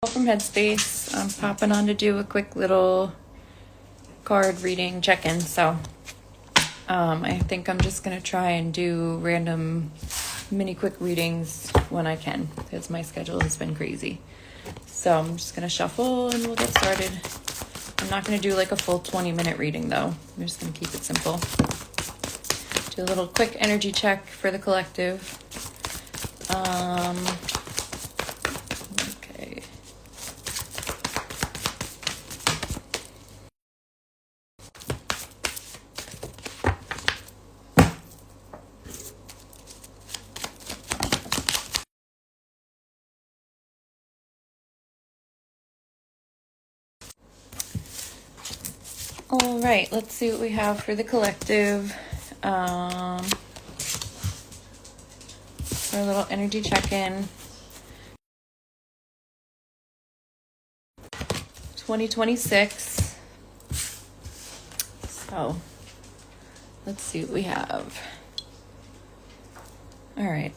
From Headspace. I'm popping on to do a quick little card reading check-in. So I think I'm just gonna try and do random mini quick readings when I can because my schedule has been crazy. So I'm just gonna shuffle and we'll get started. I'm not gonna do like a full 20-minute reading though. I'm just gonna keep it simple. Do a little quick energy check for the collective. Okay. All right, let's see what we have for the collective. For a little energy check-in. 2026. So, let's see what we have. All right.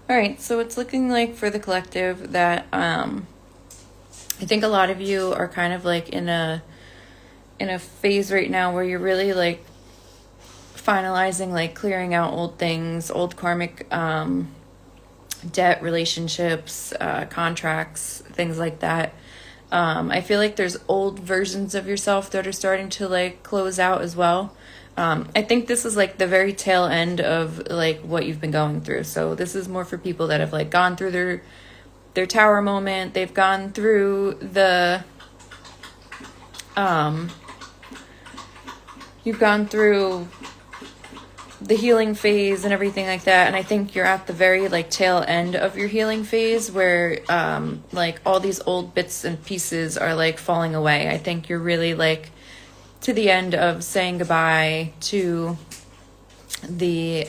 All right, so it's looking like for the collective that I think a lot of you are kind of like in a phase right now where you're really like finalizing, like clearing out old things, old karmic debt, relationships, contracts, things like that. I feel like there's old versions of yourself that are starting to like close out as well. I think this is like the very tail end of like what you've been going through. So this is more for people that have like gone through their tower moment. They've gone through you've gone through the healing phase and everything like that. And I think you're at the very like tail end of your healing phase where like all these old bits and pieces are like falling away. I think you're really like to the end of saying goodbye to the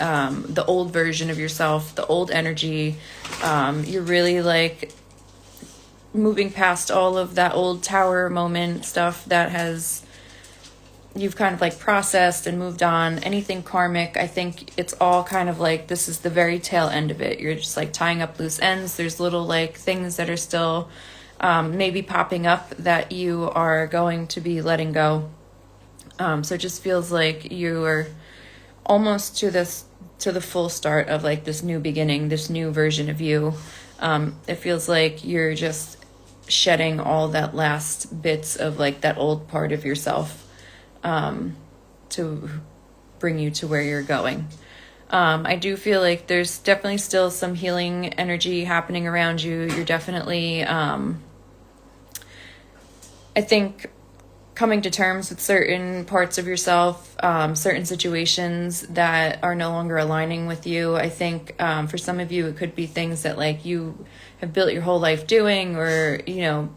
old version of yourself, the old energy. You're really like moving past all of that old tower moment stuff that you've kind of like processed and moved on. Anything karmic, I think it's all kind of like this is the very tail end of it. You're just like tying up loose ends. There's little like things that are still maybe popping up that you are going to be letting go. So it just feels like you are almost to the full start of like this new beginning, this new version of you. It feels like you're just shedding all that last bits of like that old part of yourself to bring you to where you're going. I do feel like there's definitely still some healing energy happening around you. You're definitely, I think, coming to terms with certain parts of yourself, certain situations that are no longer aligning with you. I think for some of you, it could be things that like you have built your whole life doing or, you know,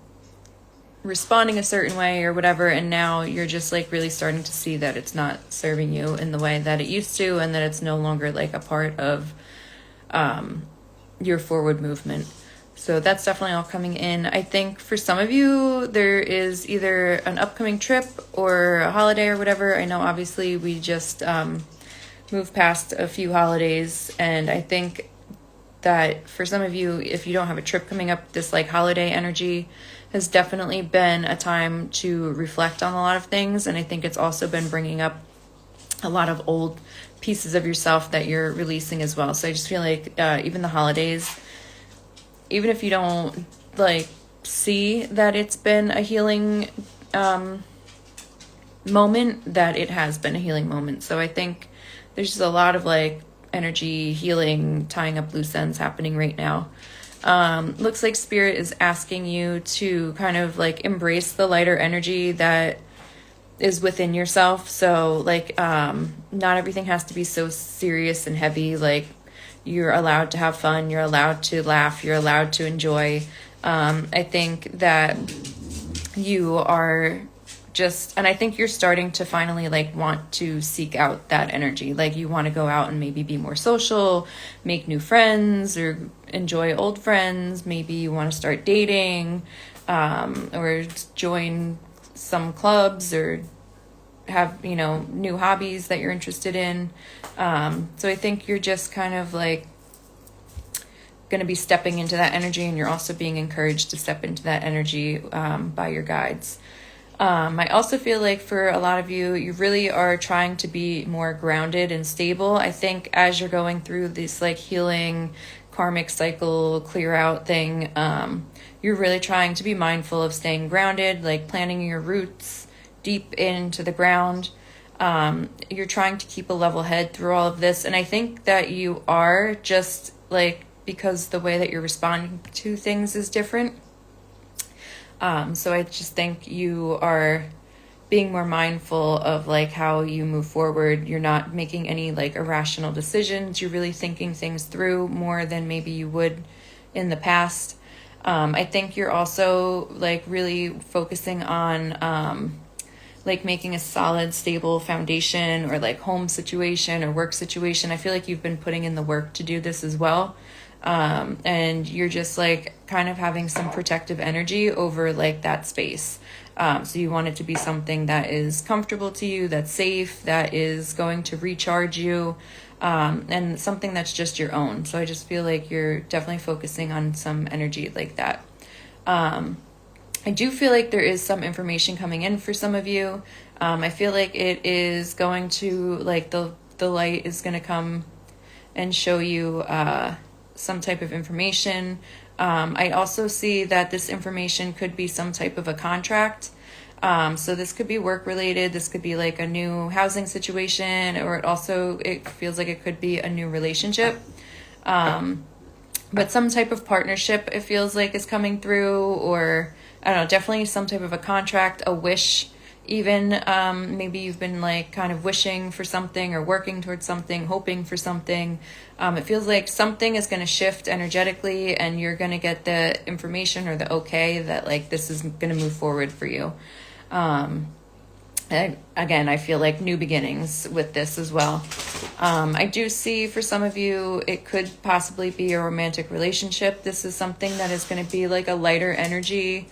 responding a certain way or whatever. And now you're just like really starting to see that it's not serving you in the way that it used to and that it's no longer like a part of your forward movement. So that's definitely all coming in. I think for some of you, there is either an upcoming trip or a holiday or whatever. I know obviously we just moved past a few holidays. And I think that for some of you, if you don't have a trip coming up, this like holiday energy has definitely been a time to reflect on a lot of things. And I think it's also been bringing up a lot of old pieces of yourself that you're releasing as well. So I just feel like even the holidays, even if you don't like see that it's been a healing moment, that it has been a healing moment. So I think there's just a lot of like energy healing, tying up loose ends happening right now. Looks like Spirit is asking you to kind of like embrace the lighter energy that is within yourself. So like not everything has to be so serious and heavy. Like you're allowed to have fun, you're allowed to laugh, you're allowed to enjoy. I think that you are just, and I think you're starting to finally like want to seek out that energy. Like you want to go out and maybe be more social, make new friends or enjoy old friends. Maybe you want to start dating or join some clubs or have, you know, new hobbies that you're interested in. So I think you're just kind of like going to be stepping into that energy, and you're also being encouraged to step into that energy by your guides. I also feel like for a lot of you, you really are trying to be more grounded and stable. I think as you're going through this like healing karmic cycle clear out thing, you're really trying to be mindful of staying grounded, like planting your roots deep into the ground. You're trying to keep a level head through all of this. And I think that you are, just like because the way that you're responding to things is different. So I just think you are being more mindful of like how you move forward. You're not making any like irrational decisions. You're really thinking things through more than maybe you would in the past. I think you're also like really focusing on like making a solid, stable foundation, or like home situation or work situation. I feel like you've been putting in the work to do this as well. And you're just like kind of having some protective energy over like that space. So you want it to be something that is comfortable to you, that's safe, that is going to recharge you, and something that's just your own. So I just feel like you're definitely focusing on some energy like that. I do feel like there is some information coming in for some of you. I feel like it is going to, like the light is going to come and show you some type of information. I also see that this information could be some type of a contract. So this could be work related. This could be like a new housing situation, or it feels like it could be a new relationship. But some type of partnership, it feels like, is coming through, or I don't know, definitely some type of a contract, a wish even. Maybe you've been like kind of wishing for something or working towards something, hoping for something. It feels like something is going to shift energetically, and you're going to get the information or the okay that like this is going to move forward for you. And again, I feel like new beginnings with this as well. I do see for some of you, it could possibly be a romantic relationship. This is something that is going to be like a lighter energy.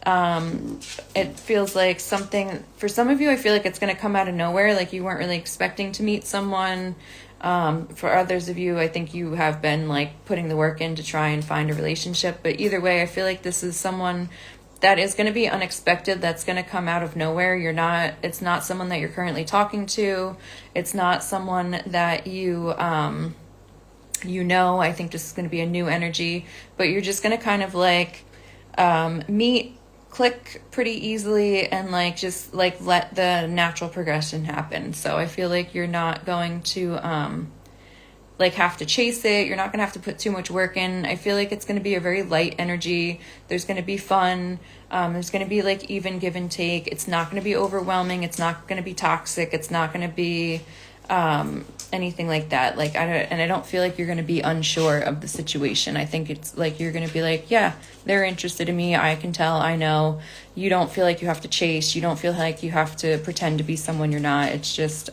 It feels like something, for some of you, I feel like it's going to come out of nowhere. Like you weren't really expecting to meet someone. For others of you, I think you have been like putting the work in to try and find a relationship. But either way, I feel like this is someone that is going to be unexpected, that's going to come out of nowhere. It's not someone that you're currently talking to. It's not someone that you know. I think this is going to be a new energy, but you're just going to kind of like click pretty easily, and like just like let the natural progression happen. So I feel like you're not going to like have to chase it. You're not going to have to put too much work in. I feel like it's going to be a very light energy. There's going to be fun. There's going to be like even give and take. It's not going to be overwhelming. It's not going to be toxic. It's not going to be anything like that. Like I don't feel like you're going to be unsure of the situation. I think it's like you're going to be like, yeah, they're interested in me. I can tell. I know. You don't feel like you have to chase. You don't feel like you have to pretend to be someone you're not. It's just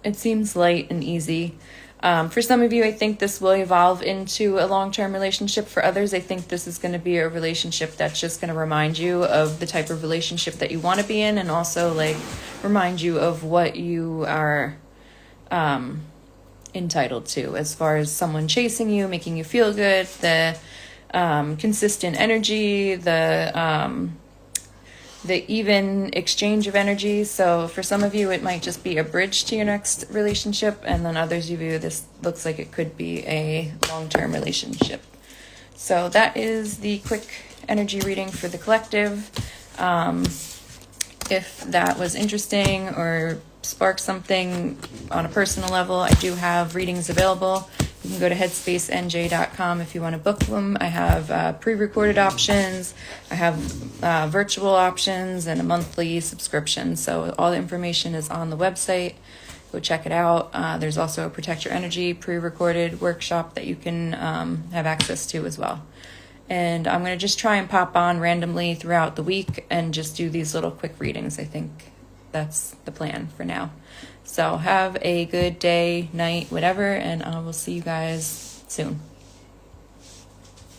it seems light and easy. For some of you, I think this will evolve into a long-term relationship. For others, I think this is going to be a relationship that's just going to remind you of the type of relationship that you want to be in, and also like remind you of what you are entitled to as far as someone chasing you, making you feel good, the consistent energy, the even exchange of energy. So for some of you, it might just be a bridge to your next relationship, and then others of you, this looks like it could be a long-term relationship. So that is the quick energy reading for the collective. If that was interesting or sparked something on a personal level, I do have readings available. You can go to headspacenj.com if you want to book them. I have pre-recorded options. I have virtual options and a monthly subscription. So all the information is on the website. Go check it out. There's also a Protect Your Energy pre-recorded workshop that you can have access to as well. And I'm going to just try and pop on randomly throughout the week and just do these little quick readings. I think that's the plan for now. So have a good day, night, whatever, and I will see you guys soon.